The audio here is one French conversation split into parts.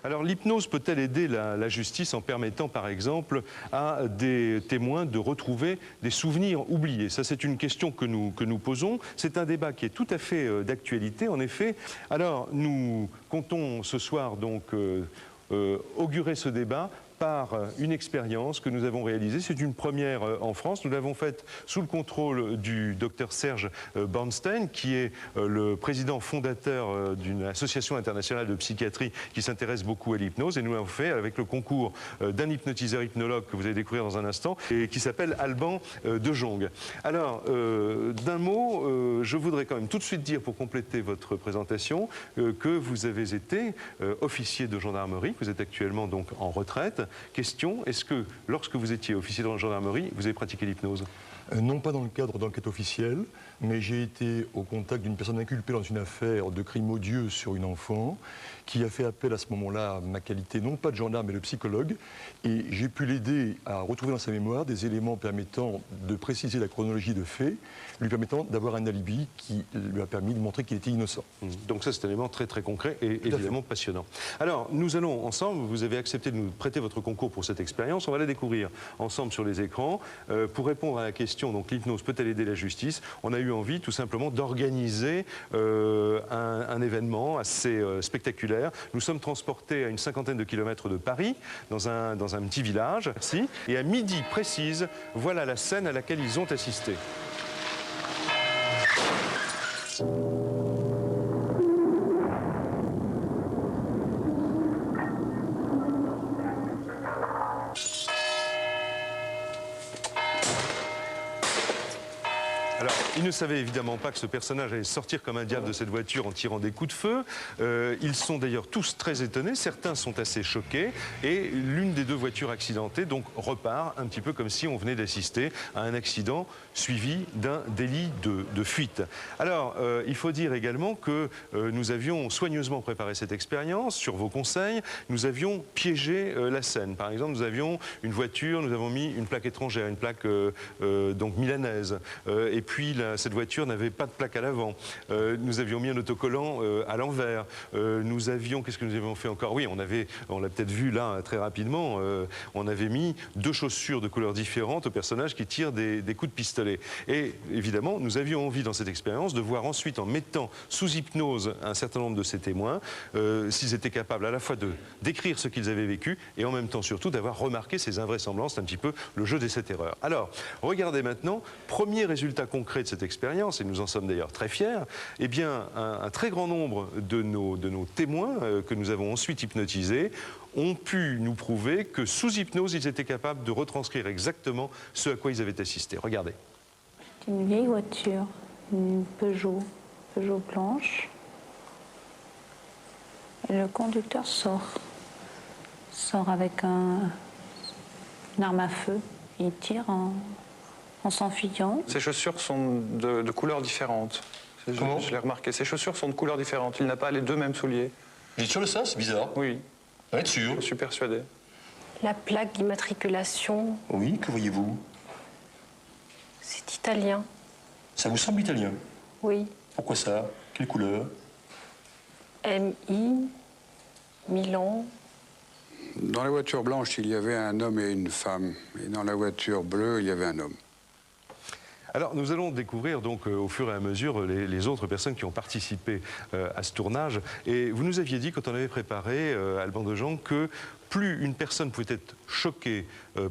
Alors l'hypnose peut-elle aider la justice en permettant par exemple à des témoins de retrouver des souvenirs oubliés? Ça c'est une question que nous posons. C'est un débat qui est tout à fait d'actualité en effet. Alors nous comptons ce soir donc augurer ce débat par une expérience que nous avons réalisée. C'est une première en France. Nous l'avons faite sous le contrôle du docteur Serge Bornstein, qui est le président fondateur d'une association internationale de psychiatrie qui s'intéresse beaucoup à l'hypnose. Et nous l'avons fait avec le concours d'un hypnotiseur-hypnologue que vous allez découvrir dans un instant, et qui s'appelle Alban de Jong. Alors, d'un mot, je voudrais quand même tout de suite dire, pour compléter votre présentation, que vous avez été officier de gendarmerie. Vous êtes actuellement donc en retraite. Question, est-ce que lorsque vous étiez officier de la gendarmerie, vous avez pratiqué l'hypnose? Non pas dans le cadre d'enquête officielle, mais j'ai été au contact d'une personne inculpée dans une affaire de crime odieux sur une enfant, qui a fait appel à ce moment-là à ma qualité, non pas de gendarme, mais de psychologue, et j'ai pu l'aider à retrouver dans sa mémoire des éléments permettant de préciser la chronologie de faits, lui permettant d'avoir un alibi qui lui a permis de montrer qu'il était innocent. Donc ça, c'est un élément très très concret et évidemment passionnant. Alors, nous allons ensemble, vous avez accepté de nous prêter votre concours pour cette expérience, on va la découvrir ensemble sur les écrans. Pour répondre à la question, donc l'hypnose peut-elle aider la justice, on a eu envie tout simplement d'organiser un événement assez spectaculaire. Nous sommes transportés à une 50aine de kilomètres de Paris, dans un petit village, et à midi précise, voilà la scène à laquelle ils ont assisté. Alors, ils ne savaient évidemment pas que ce personnage allait sortir comme un diable de cette voiture en tirant des coups de feu. Ils sont d'ailleurs tous très étonnés, certains sont assez choqués, et l'une des deux voitures accidentées donc repart un petit peu comme si on venait d'assister à un accident suivi d'un délit de fuite. Alors, il faut dire également que nous avions soigneusement préparé cette expérience, sur vos conseils, nous avions piégé la scène. Par exemple, nous avions une voiture, nous avons mis une plaque étrangère, une plaque donc milanaise, et puis cette voiture n'avait pas de plaque à l'avant. Nous avions mis un autocollant à l'envers. Nous avions, qu'est-ce que nous avions fait encore? Oui, on l'a peut-être vu là très rapidement, on avait mis deux chaussures de couleurs différentes au personnage qui tire des coups de pistolet. Et évidemment, nous avions envie dans cette expérience de voir ensuite, en mettant sous hypnose un certain nombre de ces témoins, s'ils étaient capables à la fois de décrire ce qu'ils avaient vécu et en même temps surtout d'avoir remarqué ces invraisemblances, un petit peu le jeu des 7 erreurs. Alors, regardez maintenant, premier résultat concret de cette expérience, et nous en sommes d'ailleurs très fiers, eh bien, un très grand nombre de nos témoins que nous avons ensuite hypnotisés ont pu nous prouver que sous hypnose, ils étaient capables de retranscrire exactement ce à quoi ils avaient assisté. Regardez. Une vieille voiture, une Peugeot blanche, et le conducteur sort avec une arme à feu, il tire en s'enfuyant. Ses chaussures sont de couleurs différentes. Comment ? Je l'ai remarqué. Ses chaussures sont de couleurs différentes. Il n'a pas les deux mêmes souliers. Vous êtes sûr de ça? C'est bizarre. Oui, Vous êtes sûr? je suis persuadé. La plaque d'immatriculation, Oui, que voyez-vous? c'est italien. Ça vous semble italien? Oui. Pourquoi ça? Quelle couleur? MI, Milan. Dans la voiture blanche, il y avait un homme et une femme. Et dans la voiture bleue, il y avait un homme. Alors, nous allons découvrir donc au fur et à mesure les autres personnes qui ont participé à ce tournage. Et vous nous aviez dit, quand on avait préparé Alban de Jong, que plus une personne pouvait être choquée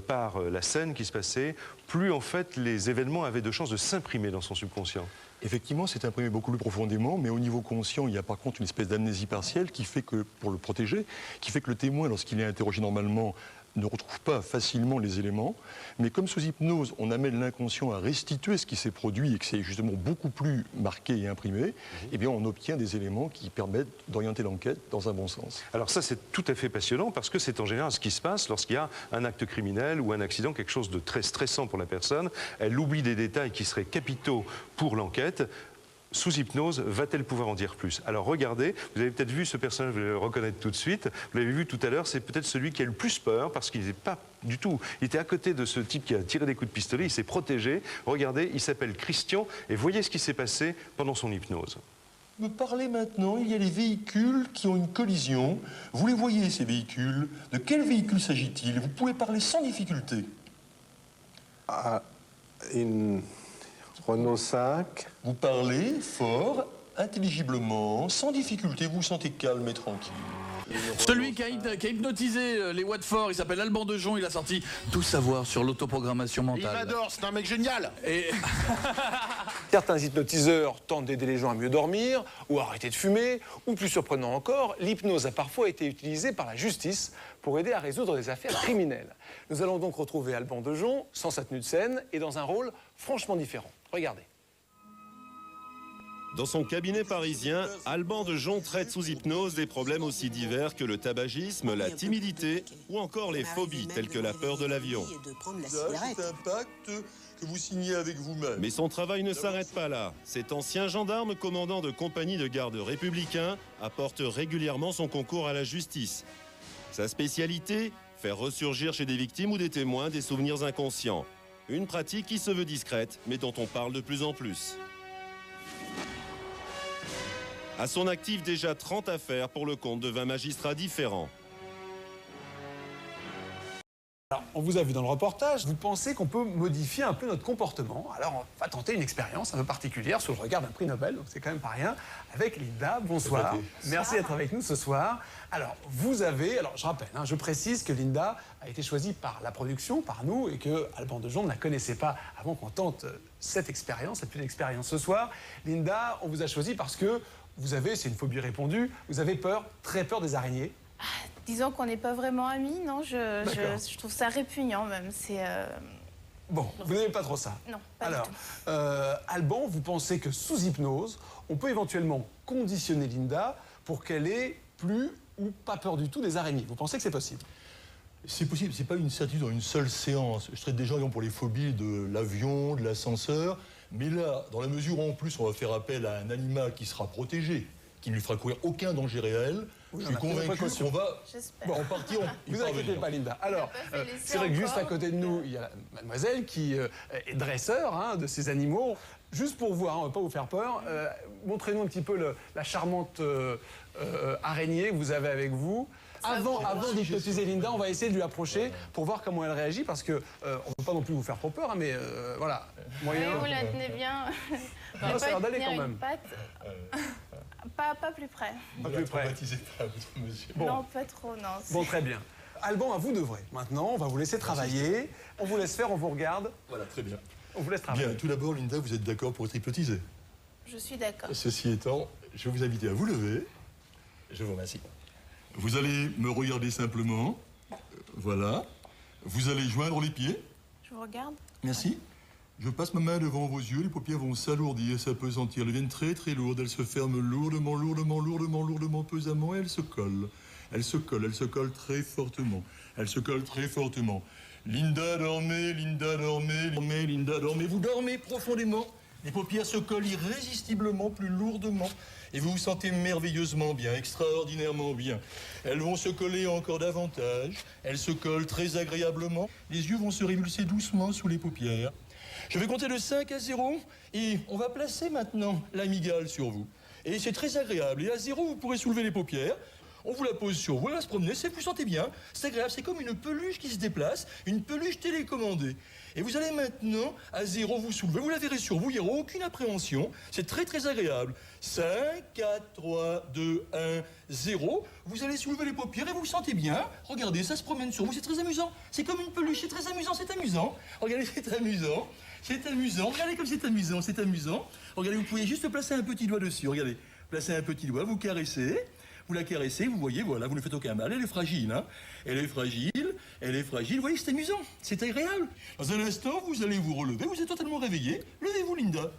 par la scène qui se passait, plus en fait les événements avaient de chances de s'imprimer dans son subconscient. Effectivement, c'est imprimé beaucoup plus profondément, mais au niveau conscient, il y a par contre une espèce d'amnésie partielle qui fait que, pour le protéger, qui fait que le témoin, lorsqu'il est interrogé normalement, ne retrouve pas facilement les éléments, mais comme sous hypnose, on amène l'inconscient à restituer ce qui s'est produit et que c'est justement beaucoup plus marqué et imprimé, eh bien on obtient des éléments qui permettent d'orienter l'enquête dans un bon sens. Alors ça, c'est tout à fait passionnant parce que c'est en général ce qui se passe lorsqu'il y a un acte criminel ou un accident, quelque chose de très stressant pour la personne. Elle oublie des détails qui seraient capitaux pour l'enquête. Sous hypnose, va-t-elle pouvoir en dire plus? Alors regardez, vous avez peut-être vu ce personnage, vous allez le reconnaître tout de suite. Vous l'avez vu tout à l'heure, c'est peut-être celui qui a le plus peur parce qu'il n'est pas du tout. Il était à côté de ce type qui a tiré des coups de pistolet, il s'est protégé. Regardez, il s'appelle Christian et voyez ce qui s'est passé pendant son hypnose. me parler maintenant, il y a les véhicules qui ont une collision. Vous les voyez, ces véhicules. De quel véhicule s'agit-il? Vous pouvez parler sans difficulté. Une Renault 5. Vous parlez fort, intelligiblement, sans difficulté, vous vous sentez calme et tranquille. Celui qui a hypnotisé les Watford, il s'appelle Alban Dejon, il a sorti Tout savoir sur l'autoprogrammation mentale. Il m'adore, c'est un mec génial. Et Certains hypnotiseurs tentent d'aider les gens à mieux dormir, ou à arrêter de fumer, ou plus surprenant encore, l'hypnose a parfois été utilisée par la justice pour aider à résoudre des affaires criminelles. Nous allons donc retrouver Alban Dejon sans sa tenue de scène et dans un rôle franchement différent. Regardez. Dans son cabinet parisien, Alban Dejon traite sous hypnose des problèmes aussi divers que le tabagisme, la timidité ou encore les phobies telles que la peur de l'avion. C'est un pacte que vous signez avec vous-même. Mais son travail ne s'arrête pas là. Cet ancien gendarme commandant de compagnie de garde républicain apporte régulièrement son concours à la justice. Sa spécialité, faire ressurgir chez des victimes ou des témoins des souvenirs inconscients. Une pratique qui se veut discrète, mais dont on parle de plus en plus. À son actif, déjà 30 affaires pour le compte de 20 magistrats différents. Alors, on vous a vu dans le reportage, vous pensez qu'on peut modifier un peu notre comportement. Alors, on va tenter une expérience un peu particulière sous le regard d'un prix Nobel, donc c'est quand même pas rien, avec Linda. Bonsoir. Merci d'être avec nous ce soir. Alors, vous avez, alors je rappelle, je précise que Linda a été choisie par la production, par nous, et que Alban Dejon ne la connaissait pas avant qu'on tente cette expérience, cette petite expérience ce soir. Linda, on vous a choisi parce que vous avez, c'est une phobie répandue, vous avez peur, très peur des araignées. Disons qu'on n'est pas vraiment amis, non, je trouve ça répugnant même. Bon, vous n'aimez pas trop ça? Non, pas Alors, du tout. Alban, vous pensez que sous hypnose, on peut éventuellement conditionner Linda pour qu'elle ait plus ou pas peur du tout des araignées? Vous pensez que c'est possible? C'est possible, c'est pas une certitude en une seule séance. Je traite des gens pour les phobies de l'avion, de l'ascenseur, mais là, dans la mesure où en plus on va faire appel à un animal qui sera protégé, qui ne lui fera courir aucun danger réel, je suis convaincu qu'on va en partie. Ne vous inquiétez pas, Linda. Alors, c'est vrai que juste à côté de nous, il y a mademoiselle qui est dresseur de ces animaux. Juste pour voir, on ne va pas vous faire peur, montrez-nous un petit peu la charmante araignée que vous avez avec vous. Avant d'hypnotiser Linda, on va essayer de lui approcher pour voir comment elle réagit, parce qu'on ne veut pas non plus vous faire trop peur, mais voilà. Moyen. Oui, vous la tenez bien. Non, ça a l'air d'aller quand même. Pas plus près. Pas plus près. Monsieur. Non, pas trop, non. Bon, très bien. Alban, à vous de vrai. Maintenant, on va vous laisser travailler. On vous laisse faire, on vous regarde. Voilà, très bien. On vous laisse travailler. Bien, tout d'abord, Linda, vous êtes d'accord pour être hypnotisée? Je suis d'accord. Ceci étant, je vais vous inviter à vous lever. Je vous remercie. Vous allez me regarder simplement. Voilà. Vous allez joindre les pieds. Je vous regarde. Merci. Je passe ma main devant vos yeux, les paupières vont s'alourdir, s'apesantir, elles deviennent très très lourdes, elles se ferment lourdement, lourdement, lourdement, lourdement, pesamment, et elles se collent. Elles se collent, elles se collent très fortement. Elles se collent très fortement. Linda, dormez, Linda, dormez, dormez, Linda, dormez. Vous dormez profondément. Les paupières se collent irrésistiblement, plus lourdement. Et vous vous sentez merveilleusement bien, extraordinairement bien. Elles vont se coller encore davantage. Elles se collent très agréablement. Les yeux vont se révulser doucement sous les paupières. Je vais compter de 5 à 0 et on va placer maintenant l'amygdale sur vous. Et c'est très agréable. Et à 0, vous pourrez soulever les paupières. On vous la pose sur vous, elle va se promener, vous sentez bien. C'est agréable, c'est comme une peluche qui se déplace, une peluche télécommandée. Et vous allez maintenant, à 0, vous soulever, vous la verrez sur vous, il n'y aura aucune appréhension. C'est très très agréable. 5, 4, 3, 2, 1, 0. Vous allez soulever les paupières et vous vous sentez bien. Regardez, ça se promène sur vous, c'est très amusant. C'est comme une peluche, c'est très amusant, c'est amusant. Regardez, c'est amusant. C'est amusant. Regardez comme c'est amusant, c'est amusant. Regardez, vous pouvez juste placer un petit doigt dessus. Regardez, placez un petit doigt, vous caressez. Vous la caressez, vous voyez, voilà, vous ne faites aucun mal. Elle est fragile, hein. Elle est fragile, elle est fragile. Vous voyez, c'est amusant, c'est agréable. Dans un instant, vous allez vous relever, vous êtes totalement réveillé. Levez-vous, Linda.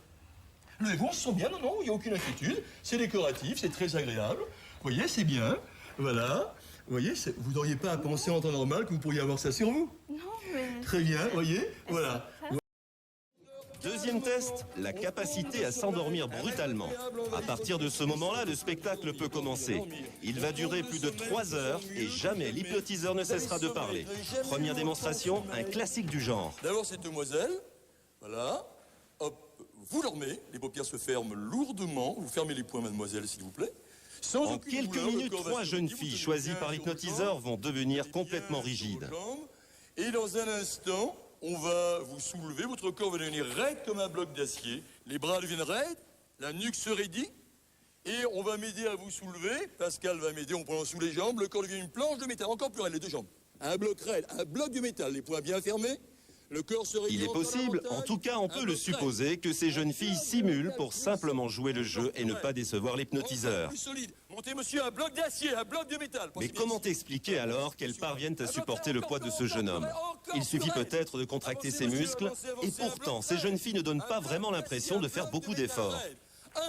Levez-vous, on se sent bien, non, non, il n'y a aucune inquiétude. C'est décoratif, c'est très agréable. Vous voyez, c'est bien. Voilà. Vous voyez, vous n'auriez pas à penser en temps normal que vous pourriez avoir ça sur vous. Non, mais... Très bien, vous voyez, voilà. Deuxième test, la capacité à s'endormir brutalement. À partir de ce moment-là, le spectacle peut commencer. Il va durer plus de 3 heures et jamais l'hypnotiseur ne cessera de parler. Première démonstration, un classique du genre. D'abord cette demoiselle, voilà, hop, vous dormez, les paupières se ferment lourdement, vous fermez les poings, mademoiselle, s'il vous plaît. En quelques minutes, 3 jeunes filles choisies par l'hypnotiseur vont devenir complètement rigides. Et dans un instant, on va vous soulever, votre corps va devenir raide comme un bloc d'acier, les bras deviennent raides, la nuque se raidit, et on va m'aider à vous soulever, Pascal va m'aider, on prend sous les jambes, le corps devient une planche de métal, encore plus raide, les deux jambes. Un bloc raide, un bloc de métal, les poings bien fermés, le corps se raidit. Il est possible, en tout cas on peut le supposer, que ces jeunes filles simulent pour simplement jouer le jeu et ne pas décevoir l'hypnotiseur. Plus solide. Montez, monsieur, un bloc d'acier, un bloc de métal. Mais comment expliquer alors qu'elles parviennent à supporter le poids de ce jeune homme? Il suffit peut-être de contracter ses muscles, et pourtant ces jeunes filles ne donnent pas vraiment l'impression de faire beaucoup d'efforts.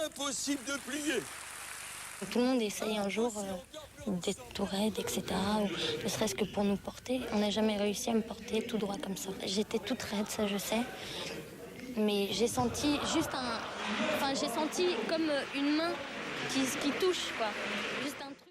Impossible de plier. Tout le monde essaye un jour d'être tout raide, etc. Ou ne serait-ce que pour nous porter. On n'a jamais réussi à me porter tout droit comme ça. J'étais toute raide, ça je sais. Mais j'ai senti juste un... Enfin, j'ai senti comme une main qui touche, quoi. Juste un truc.